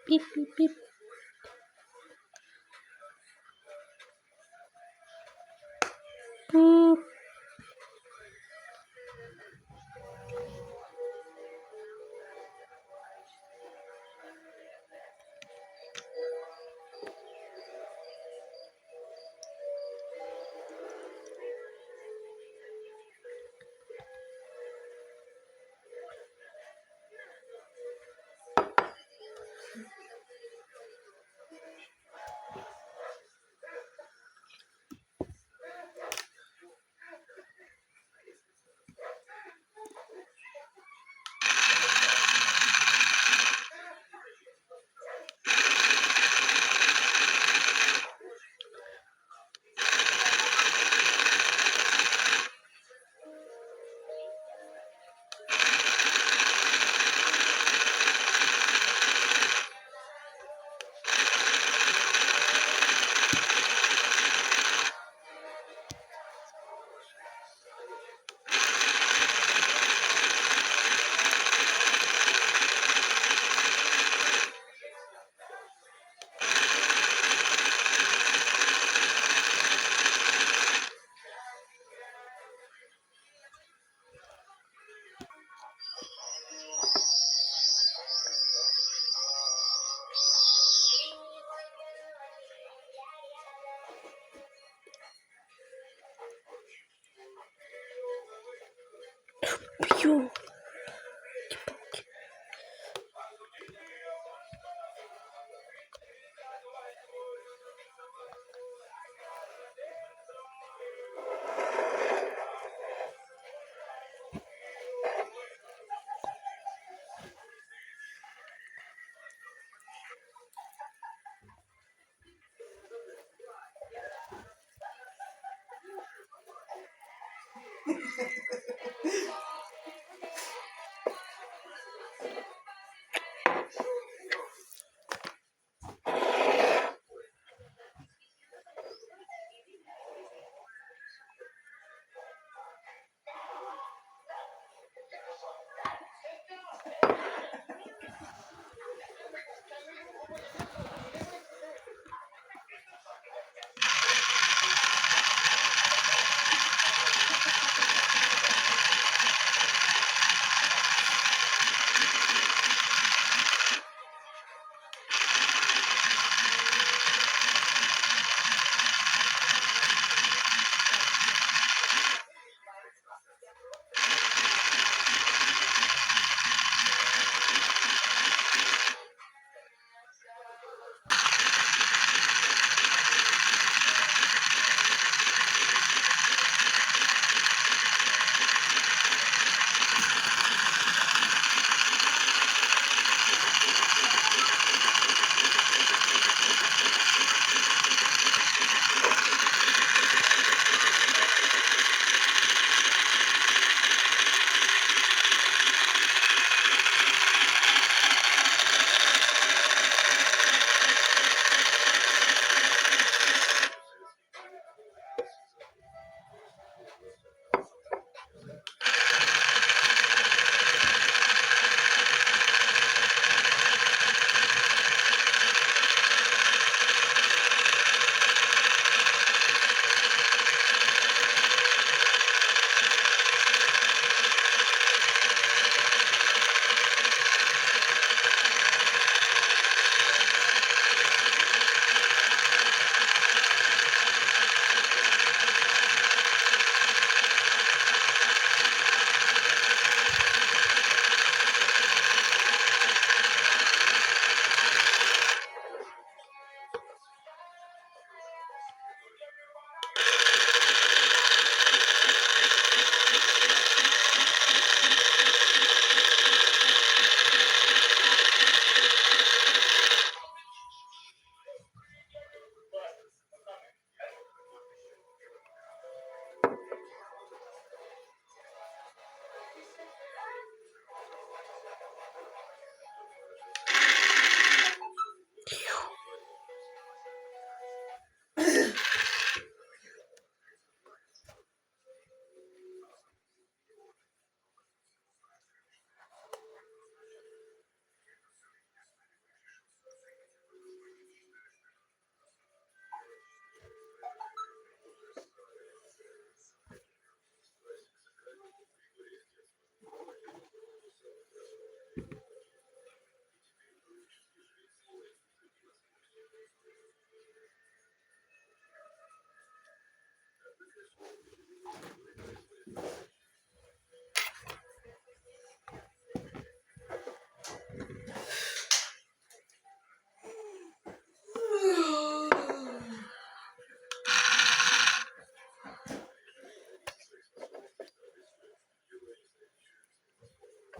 Beep, beep, beep. Boop. Pew.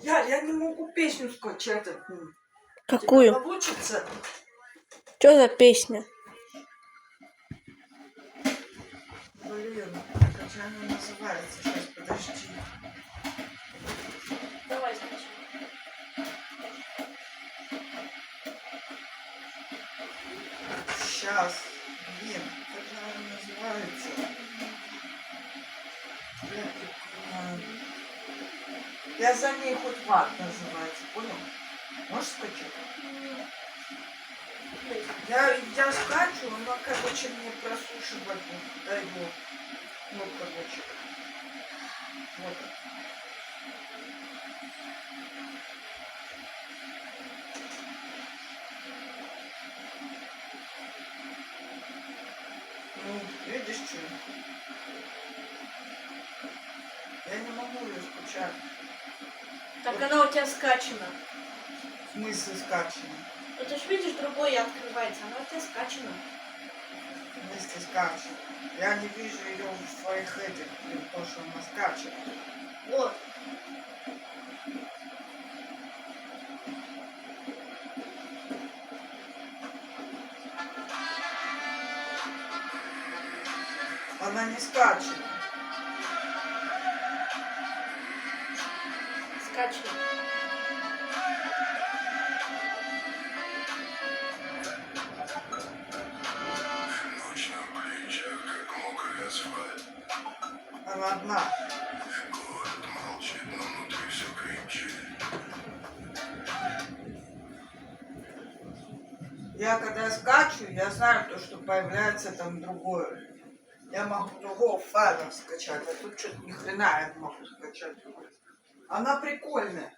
Я не могу песню скачать одну. Какую? Тебе получится? Что за песня? Блин, как же она называется? Сейчас, подожди. Давай скачай. Сейчас. Блин, как же она называется? Я за ней хоть ват называется, понял? Можешь скачать? Я скачу, она, короче, мне просушивать дает. Вот, короче. Вот. Ну, видишь, что? Я не могу ее скачать. Так вот. она у тебя скачана. В смысле скачано? Ну ты ж видишь, другое открывается, она у тебя скачана. В смысле скачано? Я не вижу ее в своих этих, то, что она скачет. Вот. Она не скачет. Скачана. Она одна. Я когда скачу, я знаю то, что появляется там другое. Я могу другого файла скачать, а тут что-то ни хрена я не могу скачать. Она прикольная.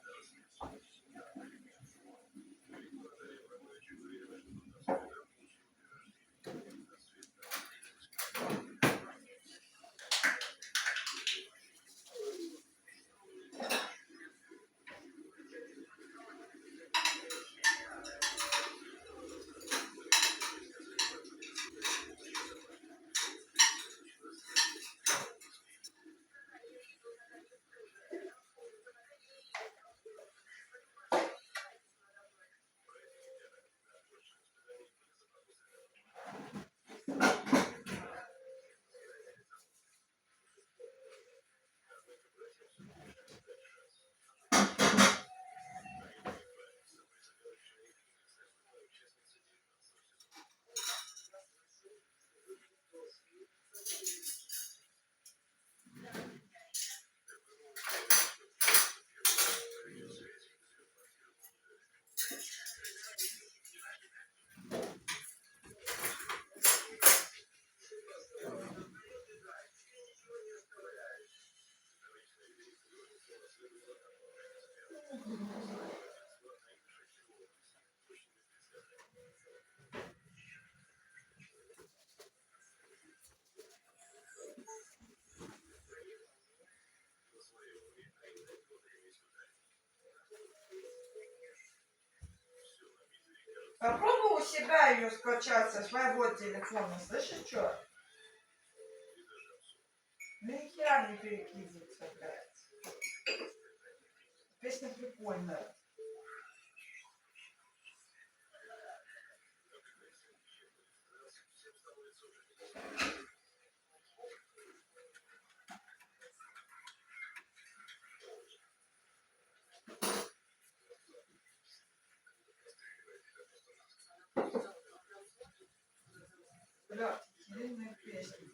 Попробуй у себя ее скачать со своего телефона. Слышишь, что? Ни хера не перекидывается, блядь. Песня прикольная. Блядь, длинная песня.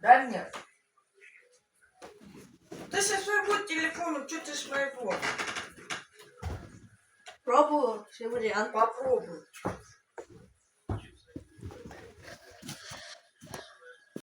Да нет. Ты со своего телефона, что ты своего? Пробую все варианты. Попробуй.